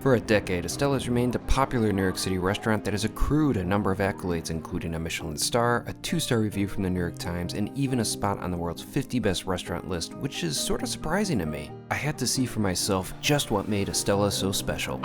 For a decade, Estela has remained a popular New York City restaurant that has accrued a number of accolades, including a Michelin star, a 2-star review from the New York Times, and even a spot on the world's 50 best restaurant list, which is sort of surprising to me. I had to see for myself just what made Estela so special.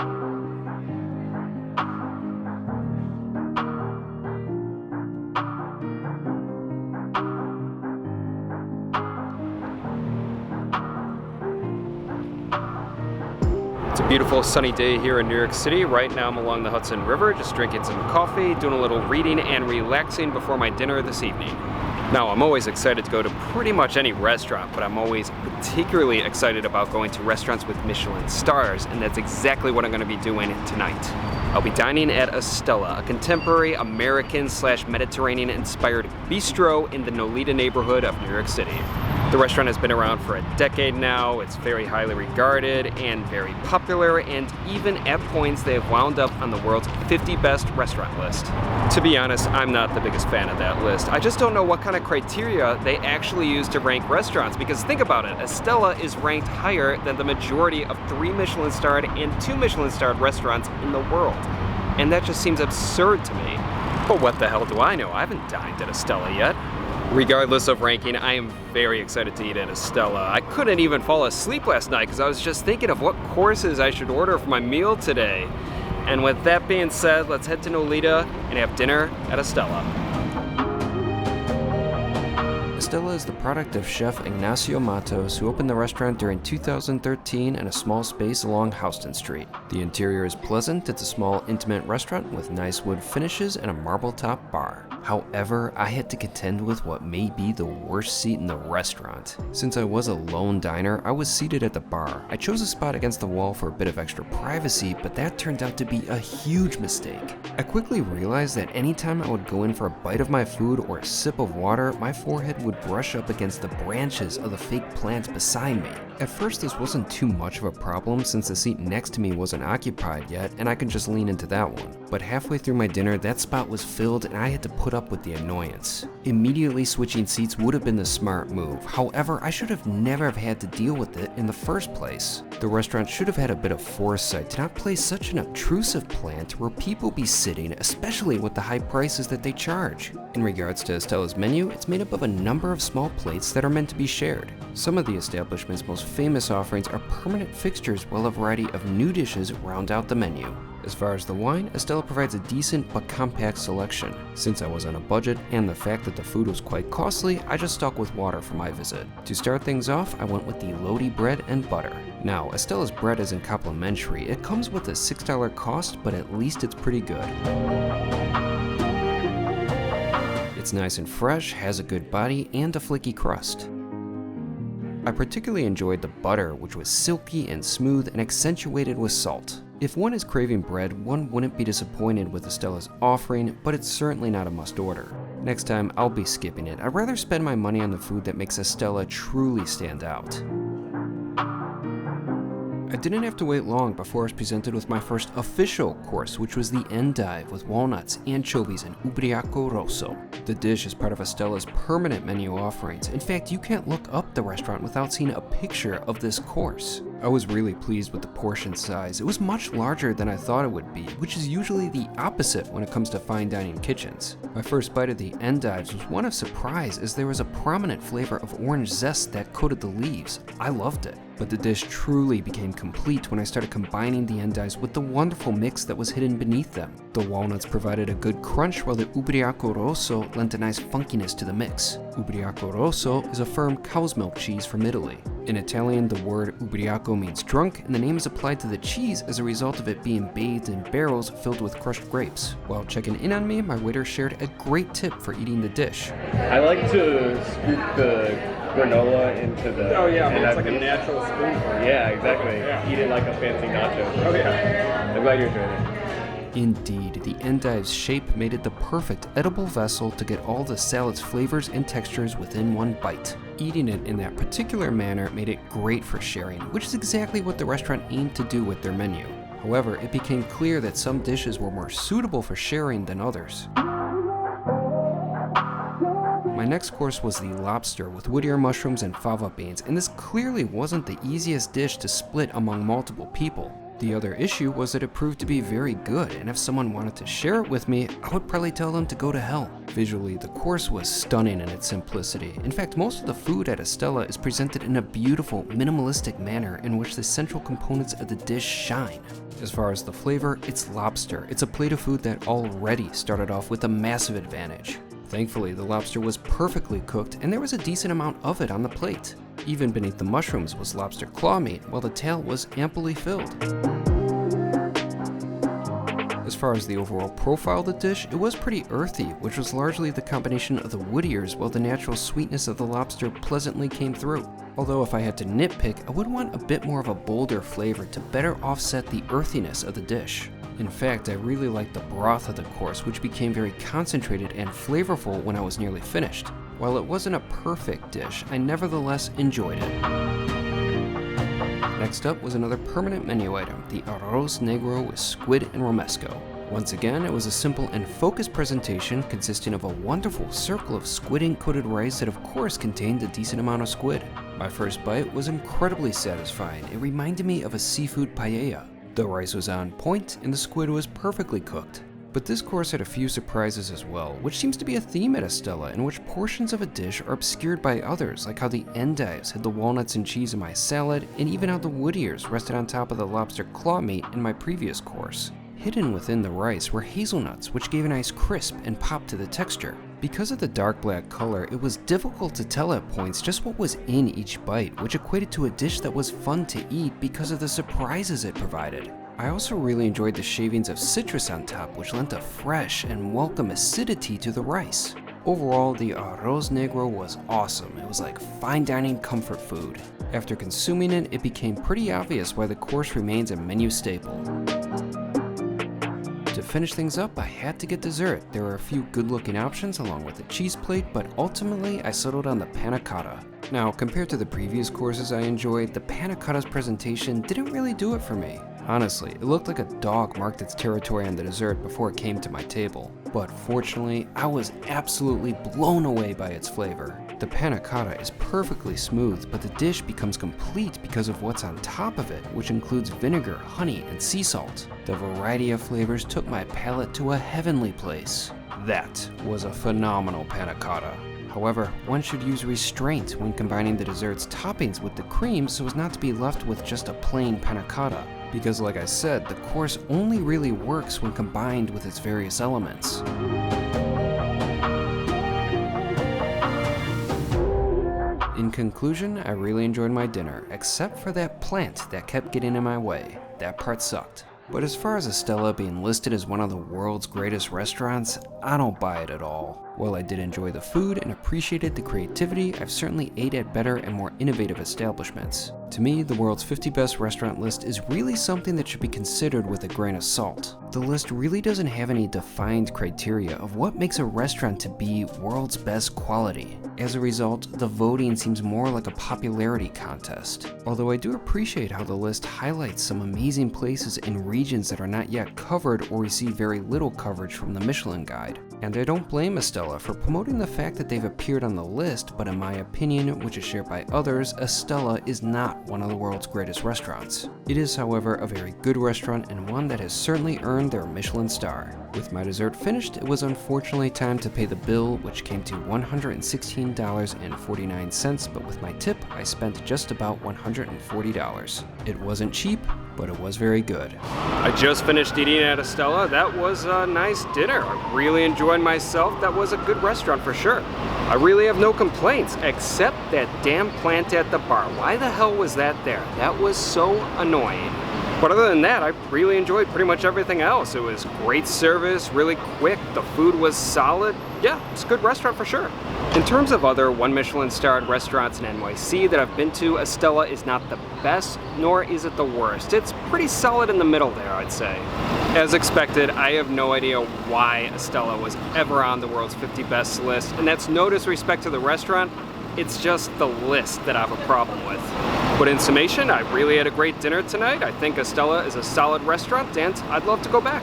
It's a beautiful sunny day here in New York City. Right now I'm along the Hudson River, just drinking some coffee, doing a little reading and relaxing before my dinner this evening. Now, I'm always excited to go to pretty much any restaurant, but I'm always particularly excited about going to restaurants with Michelin stars, and that's exactly what I'm going to be doing tonight. I'll be dining at Estela, a contemporary American/Mediterranean inspired bistro in the Nolita neighborhood of New York City. The restaurant has been around for a decade now. It's very highly regarded and very popular, and even at points they have wound up on the world's 50 best restaurant list. To be honest, I'm not the biggest fan of that list. I just don't know what kind of criteria they actually use to rank restaurants, because think about it, Estela is ranked higher than the majority of 3 Michelin starred and 2 Michelin starred restaurants in the world. And that just seems absurd to me. But what the hell do I know? I haven't dined at Estela yet. Regardless of ranking, I am very excited to eat at Estela. I couldn't even fall asleep last night because I was just thinking of what courses I should order for my meal today. And with that being said, let's head to Nolita and have dinner at Estela. Estela is the product of Chef Ignacio Mattos, who opened the restaurant during 2013 in a small space along Houston Street. The interior is pleasant. It's a small, intimate restaurant with nice wood finishes and a marble-top bar. However, I had to contend with what may be the worst seat in the restaurant. Since I was a lone diner, I was seated at the bar. I chose a spot against the wall for a bit of extra privacy, but that turned out to be a huge mistake. I quickly realized that anytime I would go in for a bite of my food or a sip of water, my forehead would brush up against the branches of the fake plants beside me. At first, this wasn't too much of a problem since the seat next to me wasn't occupied yet and I could just lean into that one. But halfway through my dinner, that spot was filled and I had to put up with the annoyance. Immediately switching seats would have been the smart move. However, I should have never have had to deal with it in the first place. The restaurant should have had a bit of foresight to not place such an obtrusive plant where people be sitting, especially with the high prices that they charge. In regards to Estela's menu, it's made up of a number of small plates that are meant to be shared. Some of the establishment's most famous offerings are permanent fixtures, while a variety of new dishes round out the menu. As far as the wine, Estela provides a decent but compact selection. Since I was on a budget and the fact that the food was quite costly, I just stuck with water for my visit. To start things off, I went with the Lodi bread and butter. Now, Estela's bread isn't complimentary. It comes with a $6 cost, but at least it's pretty good. It's nice and fresh, has a good body, and a flaky crust. I particularly enjoyed the butter, which was silky and smooth and accentuated with salt. If one is craving bread, one wouldn't be disappointed with Estela's offering, but it's certainly not a must order. Next time, I'll be skipping it. I'd rather spend my money on the food that makes Estela truly stand out. I didn't have to wait long before I was presented with my first official course, which was the Endive with walnuts, anchovies, and ubriaco rosso. The dish is part of Estela's permanent menu offerings. In fact, you can't look up the restaurant without seeing a picture of this course. I was really pleased with the portion size. It was much larger than I thought it would be, which is usually the opposite when it comes to fine dining kitchens. My first bite of the endives was one of surprise, as there was a prominent flavor of orange zest that coated the leaves. I loved it. But the dish truly became complete when I started combining the endives with the wonderful mix that was hidden beneath them. The walnuts provided a good crunch, while the ubriaco rosso lent a nice funkiness to the mix. Ubriaco rosso is a firm cow's milk cheese from Italy. In Italian, the word ubriaco means drunk, and the name is applied to the cheese as a result of it being bathed in barrels filled with crushed grapes. While checking in on me, my waiter shared a great tip for eating the dish. I like to scoop the granola into the... Oh yeah, it's like a natural spoonful. Yeah, exactly. Yeah. Eat it like a fancy nacho. Oh yeah. I'm glad you enjoyed it. Indeed, the endive's shape made it the perfect edible vessel to get all the salad's flavors and textures within one bite. Eating it in that particular manner made it great for sharing, which is exactly what the restaurant aimed to do with their menu. However, it became clear that some dishes were more suitable for sharing than others. My next course was the lobster with wood ear mushrooms and fava beans, and this clearly wasn't the easiest dish to split among multiple people. The other issue was that it proved to be very good, and if someone wanted to share it with me, I would probably tell them to go to hell. Visually, the course was stunning in its simplicity. In fact, most of the food at Estela is presented in a beautiful, minimalistic manner in which the central components of the dish shine. As far as the flavor, it's lobster. It's a plate of food that already started off with a massive advantage. Thankfully, the lobster was perfectly cooked and there was a decent amount of it on the plate. Even beneath the mushrooms was lobster claw meat, while the tail was amply filled. As far as the overall profile of the dish, it was pretty earthy, which was largely the combination of the wood ears, while the natural sweetness of the lobster pleasantly came through. Although if I had to nitpick, I would want a bit more of a bolder flavor to better offset the earthiness of the dish. In fact, I really liked the broth of the course, which became very concentrated and flavorful when I was nearly finished. While it wasn't a perfect dish, I nevertheless enjoyed it. Next up was another permanent menu item, the Arroz Negro with squid and romesco. Once again, it was a simple and focused presentation consisting of a wonderful circle of squid ink-coated rice that of course contained a decent amount of squid. My first bite was incredibly satisfying. It reminded me of a seafood paella. The rice was on point and the squid was perfectly cooked. But this course had a few surprises as well, which seems to be a theme at Estela, in which portions of a dish are obscured by others, like how the endives had the walnuts and cheese in my salad, and even how the wood ears rested on top of the lobster claw meat in my previous course. Hidden within the rice were hazelnuts, which gave a nice crisp and pop to the texture. Because of the dark black color, it was difficult to tell at points just what was in each bite, which equated to a dish that was fun to eat because of the surprises it provided. I also really enjoyed the shavings of citrus on top, which lent a fresh and welcome acidity to the rice. Overall, the Arroz Negro was awesome. It was like fine dining comfort food. After consuming it, it became pretty obvious why the course remains a menu staple. To finish things up, I had to get dessert. There were a few good-looking options along with the cheese plate, but ultimately I settled on the Panna Cotta. Now, compared to the previous courses I enjoyed, the Panna Cotta's presentation didn't really do it for me. Honestly, it looked like a dog marked its territory on the dessert before it came to my table. But fortunately, I was absolutely blown away by its flavor. The Panna Cotta is perfectly smooth, but the dish becomes complete because of what's on top of it, which includes vinegar, honey, and sea salt. The variety of flavors took my palate to a heavenly place. That was a phenomenal Panna Cotta. However, one should use restraint when combining the dessert's toppings with the cream so as not to be left with just a plain Panna Cotta. Because like I said, the course only really works when combined with its various elements. In conclusion, I really enjoyed my dinner, except for that plant that kept getting in my way. That part sucked. But as far as Estela being listed as one of the world's greatest restaurants, I don't buy it at all. While I did enjoy the food and appreciated the creativity, I've certainly ate at better and more innovative establishments. To me, the world's 50 best restaurant list is really something that should be considered with a grain of salt. The list really doesn't have any defined criteria of what makes a restaurant to be world's best quality. As a result, the voting seems more like a popularity contest. Although I do appreciate how the list highlights some amazing places in regions that are not yet covered or receive very little coverage from the Michelin guide. And I don't blame Estela for promoting the fact that they've appeared on the list, but in my opinion, which is shared by others, Estela is not one of the world's greatest restaurants. It is, however, a very good restaurant and one that has certainly earned their Michelin star. With my dessert finished, it was unfortunately time to pay the bill, which came to $116.49, but with my tip, I spent just about $140. It wasn't cheap, but it was very good. I just finished eating at Estela. That was a nice dinner. I really enjoyed myself. That was a good restaurant for sure. I really have no complaints, except that damn plant at the bar. Why the hell was that there? That was so annoying. But other than that, I really enjoyed pretty much everything else. It was great service, really quick, the food was solid. Yeah, it's a good restaurant for sure. In terms of other one Michelin starred restaurants in NYC that I've been to, Estela is not the best, nor is it the worst. It's pretty solid in the middle there, I'd say. As expected, I have no idea why Estela was ever on the world's 50 best list, and that's no disrespect to the restaurant, it's just the list that I have a problem with. But in summation, I really had a great dinner tonight. I think Estela is a solid restaurant, and I'd love to go back.